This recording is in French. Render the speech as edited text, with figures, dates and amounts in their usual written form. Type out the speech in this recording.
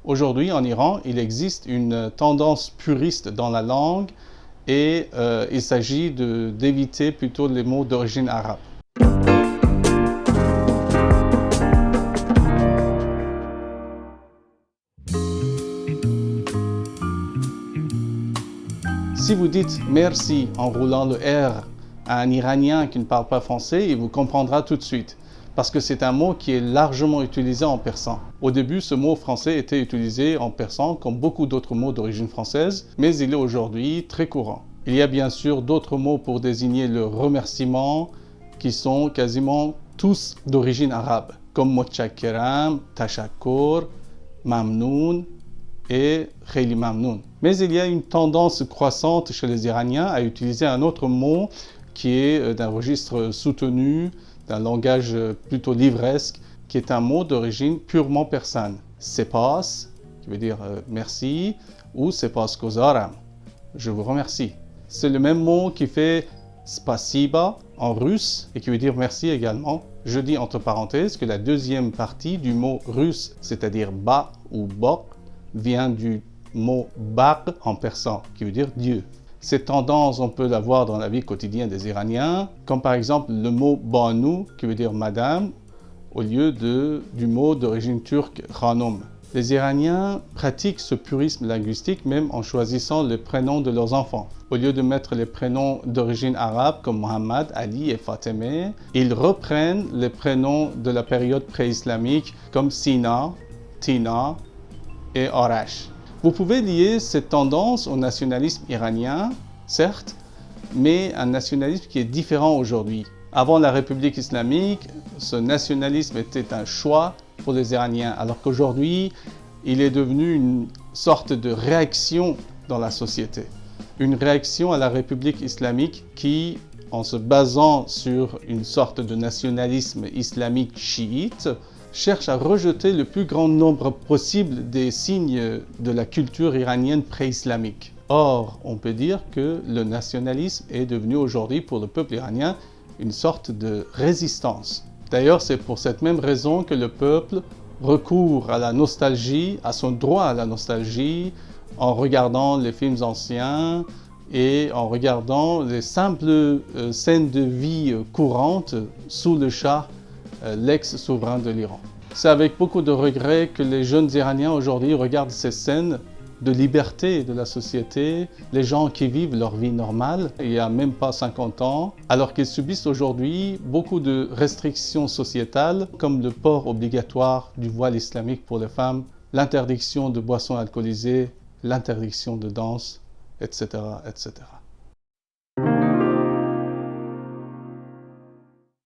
Aujourd'hui, en Iran, il existe une tendance puriste dans la langue et il s'agit d'éviter plutôt les mots d'origine arabe. Si vous dites merci en roulant le R à un Iranien qui ne parle pas français, il vous comprendra tout de suite, parce que c'est un mot qui est largement utilisé en persan. Au début, ce mot français était utilisé en persan comme beaucoup d'autres mots d'origine française, mais il est aujourd'hui très courant. Il y a bien sûr d'autres mots pour désigner le remerciement qui sont quasiment tous d'origine arabe, comme motchakkeram, tashakkur, mamnoun et khayli mamnoun. Mais il y a une tendance croissante chez les Iraniens à utiliser un autre mot qui est d'un registre soutenu, d'un langage plutôt livresque, qui est un mot d'origine purement persane. Sepas, qui veut dire merci, ou sepas gozaram, je vous remercie. C'est le même mot qui fait spasiba en russe et qui veut dire merci également. Je dis entre parenthèses que la deuxième partie du mot russe, c'est-à-dire ba ou bok, vient du mot bar en persan, qui veut dire Dieu. Cette tendance, on peut la voir dans la vie quotidienne des Iraniens, comme par exemple le mot banu, qui veut dire madame, au lieu du mot d'origine turque khanum. Les Iraniens pratiquent ce purisme linguistique même en choisissant les prénoms de leurs enfants. Au lieu de mettre les prénoms d'origine arabe comme Mohammed, Ali et Fatemeh, ils reprennent les prénoms de la période pré-islamique comme Sina, Tina et Arash. Vous pouvez lier cette tendance au nationalisme iranien, certes, mais un nationalisme qui est différent aujourd'hui. Avant la République islamique, ce nationalisme était un choix pour les Iraniens, alors qu'aujourd'hui, il est devenu une sorte de réaction dans la société. Une réaction à la République islamique qui, en se basant sur une sorte de nationalisme islamique chiite, cherche à rejeter le plus grand nombre possible des signes de la culture iranienne pré-islamique. Or, on peut dire que le nationalisme est devenu aujourd'hui pour le peuple iranien une sorte de résistance. D'ailleurs, c'est pour cette même raison que le peuple recourt à la nostalgie, à son droit à la nostalgie, en regardant les films anciens et en regardant les simples scènes de vie courantes sous le Shah, l'ex-souverain de l'Iran. C'est avec beaucoup de regret que les jeunes Iraniens aujourd'hui regardent ces scènes de liberté de la société, les gens qui vivent leur vie normale, il n'y a même pas 50 ans, alors qu'ils subissent aujourd'hui beaucoup de restrictions sociétales, comme le port obligatoire du voile islamique pour les femmes, l'interdiction de boissons alcoolisées, l'interdiction de danse, etc., etc.